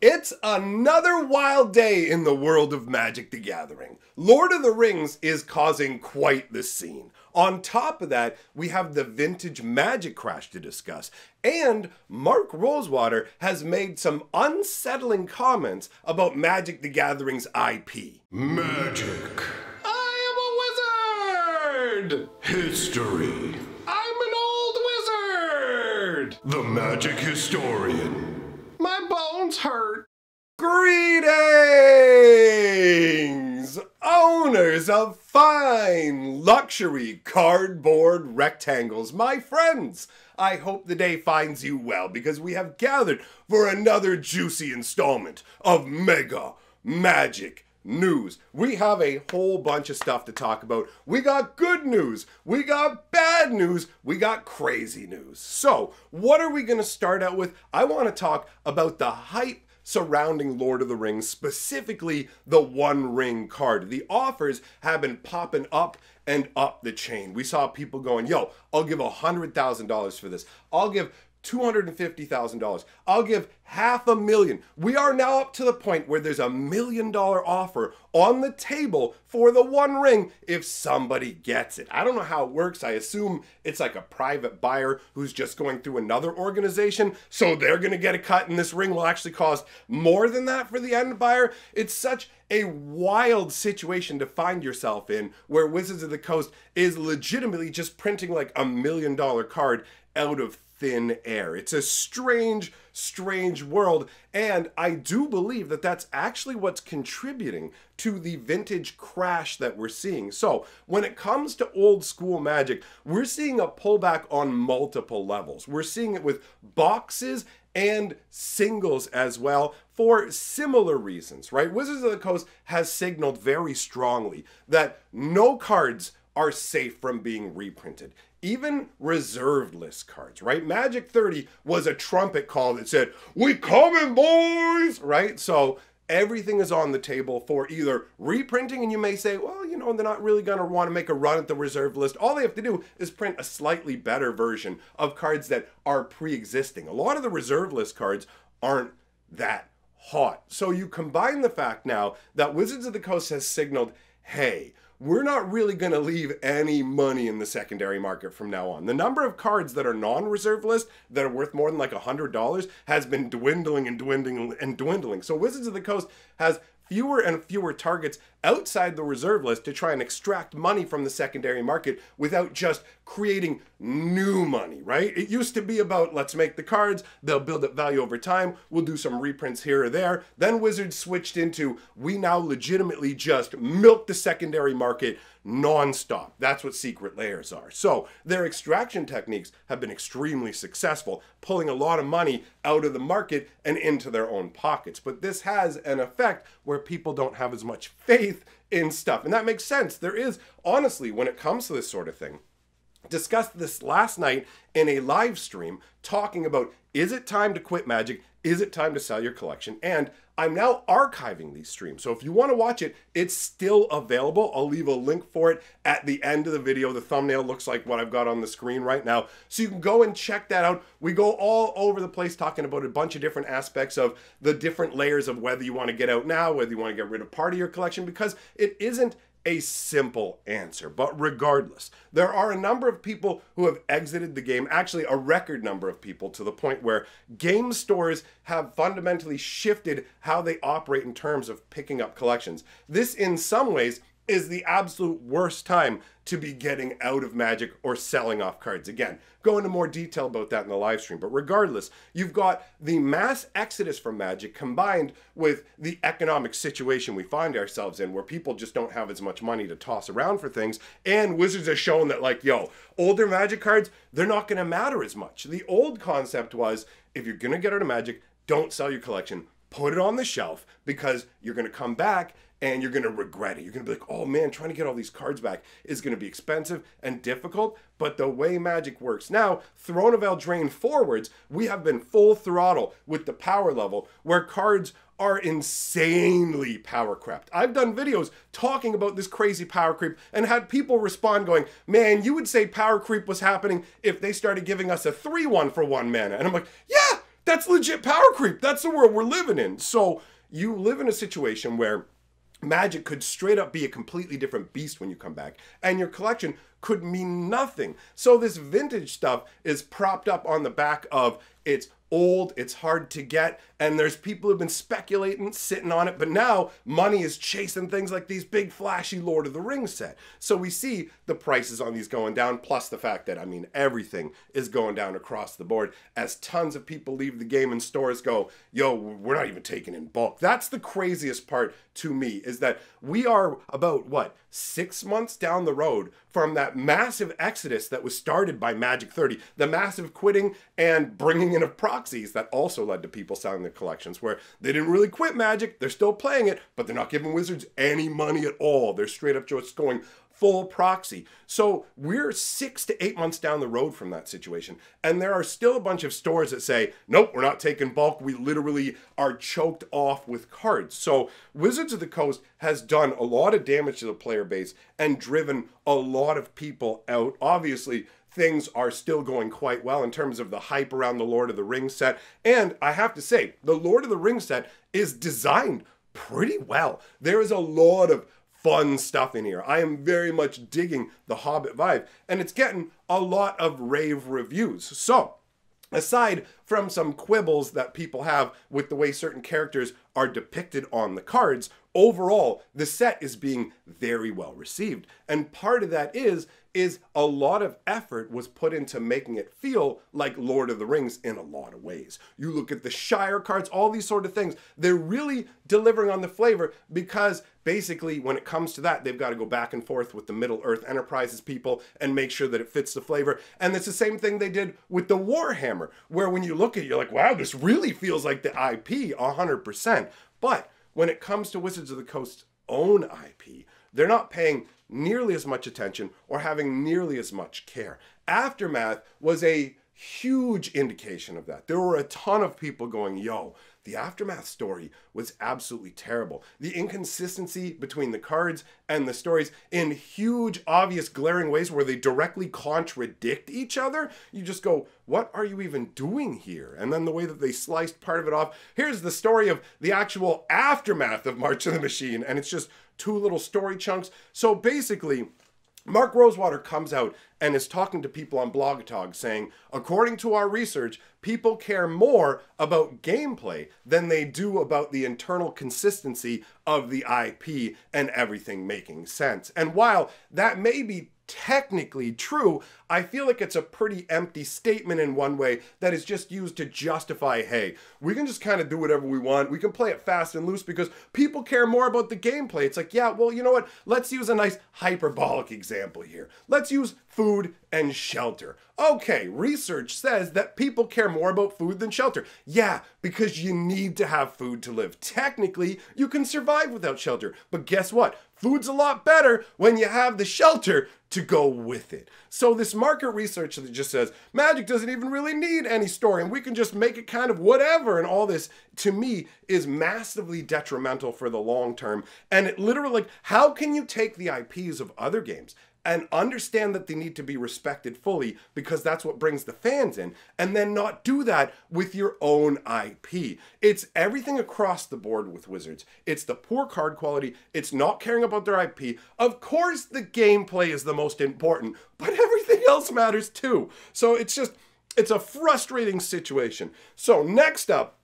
It's another wild day in the world of Magic the Gathering. Lord of the Rings is causing quite the scene. On top of that, we have the vintage Magic crash to discuss. And Mark Rosewater has made some unsettling comments about Magic the Gathering's IP. Magic. I am a wizard! History. I'm an old wizard! The Magic Historian. My bones hurt. Greetings, owners of fine luxury cardboard rectangles, my friends. I hope the day finds you well because we have gathered for another juicy installment of Mega Magic News. We have a whole bunch of stuff to talk about. We got good news, we got bad news, we got crazy news. So, what are we going to start out with? I want to talk about the hype surrounding Lord of the Rings, specifically the One Ring card. The offers have been popping up and up the chain. We saw people going, yo, I'll give $100,000 for this. I'll give $250,000. I'll give $500,000. We are now up to the point where there's $1 million offer on the table for the One Ring if somebody gets it. I don't know how it works. I assume it's like a private buyer who's just going through another organization, so they're going to get a cut and this ring will actually cost more than that for the end buyer. It's such a wild situation to find yourself in where Wizards of the Coast is legitimately just printing like $1 million card out of thin air. It's a strange, strange world, and I do believe that that's actually what's contributing to the vintage crash that we're seeing. So when it comes to old school Magic, we're seeing a pullback on multiple levels. We're seeing it with boxes and singles as well for similar reasons, right? Wizards of the Coast has signaled very strongly that no cards are safe from being reprinted. Even reserved list cards, right? Magic 30 was a trumpet call that said, "We coming, boys!" Right? So everything is on the table for either reprinting, and you may say, well, you know, they're not really going to want to make a run at the reserved list. All they have to do is print a slightly better version of cards that are pre-existing. A lot of the reserved list cards aren't that hot. So you combine the fact now that Wizards of the Coast has signaled, hey, we're not really going to leave any money in the secondary market from now on. The number of cards that are non-reserve list that are worth more than like $100 has been dwindling and dwindling and dwindling. So Wizards of the Coast has fewer and fewer targets outside the reserve list to try and extract money from the secondary market without just creating new money, right? It used to be about, let's make the cards, they'll build up value over time, we'll do some reprints here or there. Then Wizards switched into, we now legitimately just milk the secondary market non-stop. That's what secret layers are. So their extraction techniques have been extremely successful, pulling a lot of money out of the market and into their own pockets. But this has an effect where people don't have as much faith in stuff. And that makes sense. There is, honestly, when it comes to this sort of thing, discussed this last night in a live stream talking about, is it time to quit Magic? Is it time to sell your collection? And I'm now archiving these streams. So if you want to watch it, it's still available. I'll leave a link for it at the end of the video. The thumbnail looks like what I've got on the screen right now. So you can go and check that out. We go all over the place talking about a bunch of different aspects of the different layers of whether you want to get out now, whether you want to get rid of part of your collection, because it isn't a simple answer. But regardless, there are a number of people who have exited the game, actually a record number of people, to the point where game stores have fundamentally shifted how they operate in terms of picking up collections. This, in some ways, is the absolute worst time to be getting out of Magic or selling off cards. Again, go into more detail about that in the live stream. But regardless, you've got the mass exodus from Magic combined with the economic situation we find ourselves in, where people just don't have as much money to toss around for things. And Wizards has shown that, like, yo, older Magic cards, they're not going to matter as much. The old concept was, if you're going to get out of Magic, don't sell your collection. Put it on the shelf, because you're going to come back and you're going to regret it. You're going to be like, oh man, trying to get all these cards back is going to be expensive and difficult. But the way Magic works now, Throne of Eldraine forwards, we have been full throttle with the power level where cards are insanely power crept. I've done videos talking about this crazy power creep and had people respond going, man, you would say power creep was happening if they started giving us a 3/1 for 1 mana. And I'm like, yeah, That's legit power creep. That's the world we're living in. So you live in a situation where Magic could straight up be a completely different beast when you come back, and your collection could mean nothing. So this vintage stuff is propped up on the back of it's old, it's hard to get, and there's people who've been speculating, sitting on it, but now money is chasing things like these big flashy Lord of the Rings set. So we see the prices on these going down, plus the fact that, I mean, everything is going down across the board as tons of people leave the game and stores go, yo, we're not even taking in bulk. That's the craziest part to me, is that we are about, what, 6 months down the road from that massive exodus that was started by Magic 30, the massive quitting and bringing in of proxies that also led to people selling their collections, where they didn't really quit Magic, they're still playing it, but they're not giving Wizards any money at all. They're straight up just going full proxy. So we're 6 to 8 months down the road from that situation, and there are still a bunch of stores that say, nope, we're not taking bulk. We literally are choked off with cards. So Wizards of the Coast has done a lot of damage to the player base and driven a lot of people out. Obviously, things are still going quite well in terms of the hype around the Lord of the Rings set. And I have to say, the Lord of the Rings set is designed pretty well. There is a lot of fun stuff in here. I am very much digging the Hobbit vibe, and it's getting a lot of rave reviews. So, aside from some quibbles that people have with the way certain characters are depicted on the cards, overall, the set is being very well received. And part of that is a lot of effort was put into making it feel like Lord of the Rings in a lot of ways. You look at the Shire cards, all these sort of things, they're really delivering on the flavor, because basically when it comes to that, they've got to go back and forth with the Middle-earth Enterprises people and make sure that it fits the flavor. And it's the same thing they did with the Warhammer, where when you look at it, you're like, wow, this really feels like the IP 100%. But when it comes to Wizards of the Coast's own IP, they're not paying nearly as much attention or having nearly as much care. Aftermath was a huge indication of that. There were a ton of people going, yo, the Aftermath story was absolutely terrible. The inconsistency between the cards and the stories in huge, obvious, glaring ways where they directly contradict each other. You just go, what are you even doing here? And then the way that they sliced part of it off. Here's the story of the actual aftermath of March of the Machine, and it's just 2 little story chunks. So basically, Mark Rosewater comes out and is talking to people on Blogatog saying, according to our research, people care more about gameplay than they do about the internal consistency of the IP and everything making sense. And while that may be technically true, I feel like it's a pretty empty statement in one way that is just used to justify, hey, we can just kind of do whatever we want. We can play it fast and loose because people care more about the gameplay. It's like, yeah, well, you know what? Let's use a nice hyperbolic example here. Let's use food and shelter. Okay, research says that people care more about food than shelter. Yeah, because you need to have food to live. Technically, you can survive without shelter. But guess what? Food's a lot better when you have the shelter to go with it. So this market research that just says Magic doesn't even really need any story and we can just make it kind of whatever, and all this, to me, is massively detrimental for the long term. And it literally, like, how can you take the IPs of other games and understand that they need to be respected fully because that's what brings the fans in, and then not do that with your own IP? It's everything across the board with Wizards. It's the poor card quality. It's not caring about their IP. Of course, the gameplay is the most important, but everything else matters too. So it's a frustrating situation. So next up,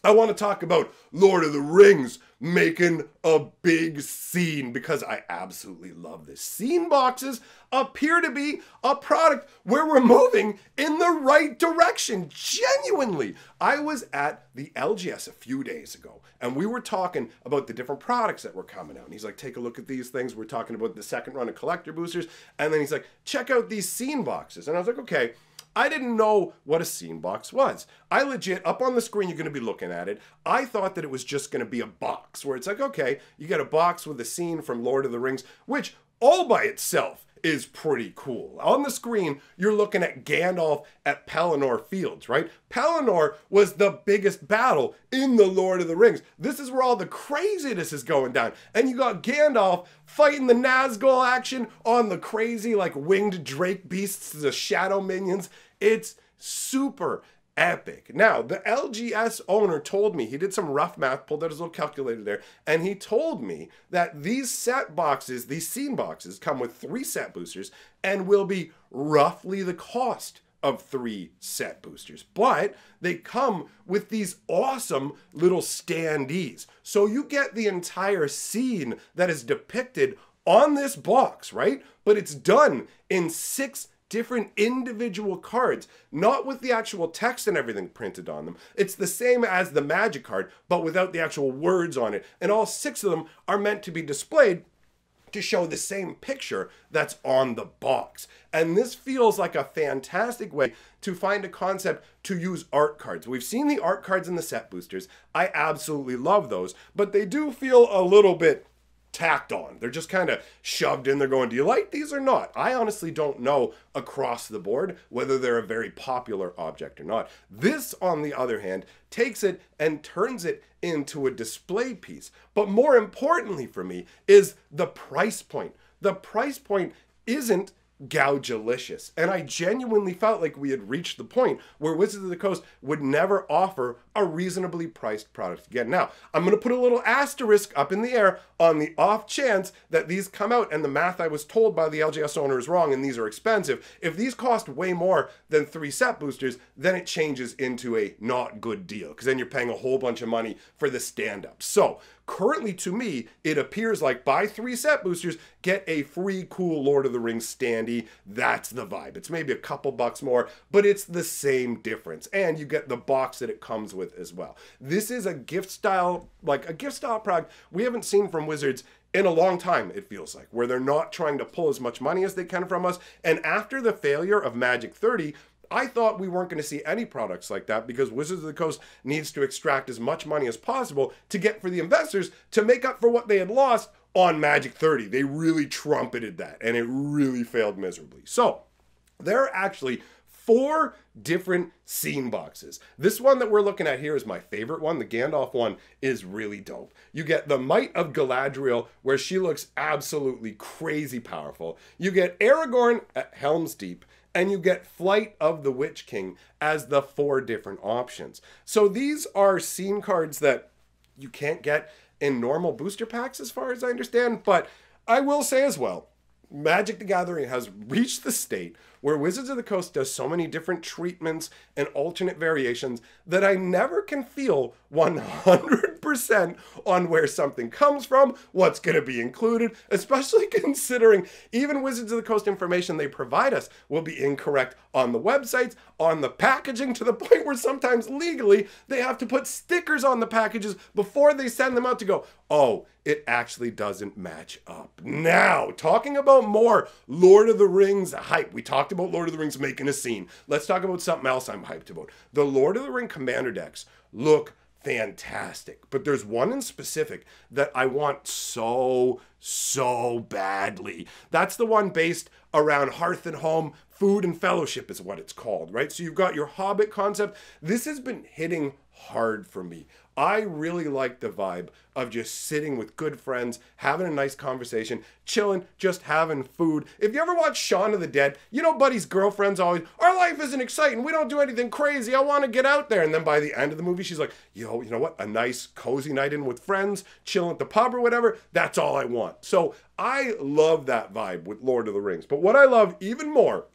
I want to talk about Lord of the Rings making a big scene, because I absolutely love this. Scene boxes appear to be a product where we're moving in the right direction. Genuinely. I was at the LGS a few days ago, and we were talking about the different products that were coming out. And he's like, take a look at these things. We're talking about the second run of collector boosters. And then he's like, check out these scene boxes. And I was like, okay. I didn't know what a scene box was. I legit, up on the screen, you're going to be looking at it. I thought that it was just going to be a box where it's like, okay, you get a box with a scene from Lord of the Rings, which all by itself is pretty cool. On the screen, you're looking at Gandalf at Pelennor Fields, right? Pelennor was the biggest battle in the Lord of the Rings. This is where all the craziness is going down. And you got Gandalf fighting the Nazgul action on the crazy, like, winged drake beasts, the shadow minions. It's super epic. Now, the LGS owner told me, he did some rough math, pulled out his little calculator there, and he told me that these set boxes, these scene boxes, come with 3 set boosters and will be roughly the cost of 3 set boosters. But they come with these awesome little standees. So you get the entire scene that is depicted on this box, right? But it's done in 6 different individual cards, not with the actual text and everything printed on them. It's the same as the Magic card, but without the actual words on it. And all 6 of them are meant to be displayed to show the same picture that's on the box. And this feels like a fantastic way to find a concept to use art cards. We've seen the art cards in the set boosters. I absolutely love those, but they do feel a little bit tacked on. They're just kind of shoved in. They're going, do you like these or not? I honestly don't know across the board whether they're a very popular object or not. This, on the other hand, takes it and turns it into a display piece. But more importantly for me is the price point. The price point isn't gougelicious. And I genuinely felt like we had reached the point where Wizards of the Coast would never offer a reasonably priced product again. Now, I'm going to put a little asterisk up in the air on the off chance that these come out and the math I was told by the LGS owner is wrong and these are expensive. If these cost way more than 3 set boosters, then it changes into a not good deal, because then you're paying a whole bunch of money for the stand-up. So currently, to me, it appears like buy 3 set boosters, get a free cool Lord of the Rings standee. That's the vibe. It's maybe a couple bucks more, but it's the same difference. And you get the box that it comes with as well. This is a gift style, like a gift style product we haven't seen from Wizards in a long time, it feels like, where they're not trying to pull as much money as they can from us. And after the failure of Magic 30, I thought we weren't going to see any products like that, because Wizards of the Coast needs to extract as much money as possible to get for the investors to make up for what they had lost on Magic 30. They really trumpeted that, and it really failed miserably. So there are actually 4 different scene boxes. This one that we're looking at here is my favorite one. The Gandalf one is really dope. You get the Might of Galadriel, where she looks absolutely crazy powerful. You get Aragorn at Helm's Deep, and you get Flight of the Witch King as the 4 different options. So these are scene cards that you can't get in normal booster packs as far as I understand, but I will say as well, Magic the Gathering has reached the state where Wizards of the Coast does so many different treatments and alternate variations that I never can feel 100% on where something comes from, what's going to be included, especially considering even Wizards of the Coast information they provide us will be incorrect on the websites, on the packaging, to the point where sometimes legally they have to put stickers on the packages before they send them out to go, oh, it actually doesn't match up. Now, talking about more Lord of the Rings hype. We talked about Lord of the Rings making a scene. Let's talk about something else I'm hyped about. The Lord of the Ring Commander decks look fantastic, but there's one in specific that I want so badly. That's the one based around Hearth and Home, Food and Fellowship is what it's called, right? So you've got your Hobbit concept. This has been hitting hard for me. I really like the vibe of just sitting with good friends, having a nice conversation, chilling, just having food. If you ever watch Shaun of the Dead, you know Buddy's girlfriend's always, our life isn't exciting, we don't do anything crazy, I want to get out there. And then by the end of the movie, she's like, yo, you know what? A nice cozy night in with friends, chilling at the pub or whatever, that's all I want. So I love that vibe with Lord of the Rings. But what I love even more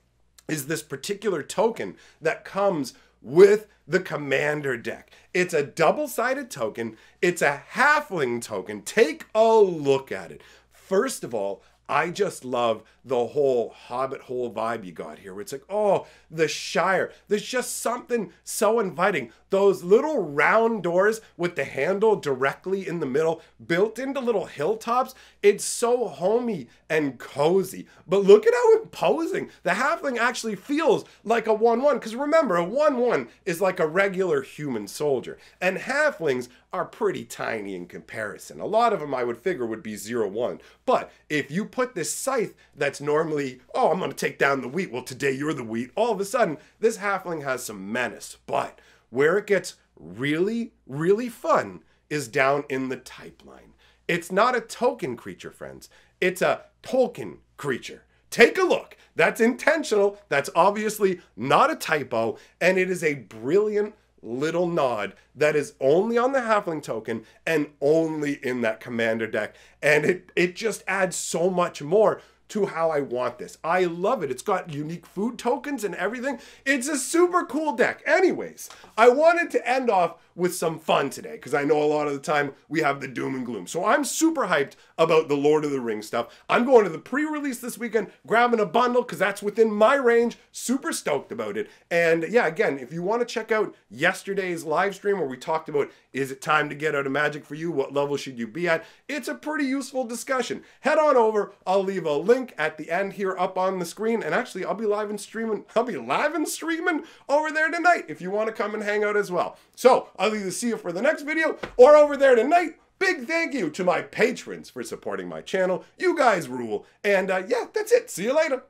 is this particular token that comes with the Commander deck. It's a double-sided token. It's a halfling token. Take a look at it. First of all, I just love the whole Hobbit hole vibe you got here. Where it's like, oh, the Shire. There's just something so inviting. Those little round doors with the handle directly in the middle, built into little hilltops. It's so homey and cozy. But look at how imposing. The halfling actually feels like a 1/1. Because remember, a 1/1 is like a regular human soldier. And halflings are pretty tiny in comparison. A lot of them I would figure would be 0/1. But if you put this scythe that's normally, oh, I'm going to take down the wheat. Well, today you're the wheat. All of a sudden, this halfling has some menace. But where it gets really, really fun is down in the type line. It's not a token creature, friends. It's a Tolkien creature. Take a look. That's intentional. That's obviously not a typo. And it is a brilliant little nod that is only on the halfling token and only in that commander deck. And it just adds so much more to how I want this. I love it. It's got unique food tokens and everything. It's a super cool deck. Anyways, I wanted to end off with some fun today because I know a lot of the time we have the doom and gloom. So I'm super hyped about the Lord of the Rings stuff. I'm going to the pre-release this weekend, grabbing a bundle because that's within my range. Super stoked about it. And yeah, again, if you want to check out yesterday's live stream where we talked about, is it time to get out of Magic for you? What level should you be at? It's a pretty useful discussion. Head on over. I'll leave a link at the end here up on the screen. And actually, I'll be live and streaming over there tonight if you want to come and hang out as well. So I'll either see you for the next video or over there tonight. Big thank you to my patrons for supporting my channel. You guys rule. And yeah, that's it. See you later.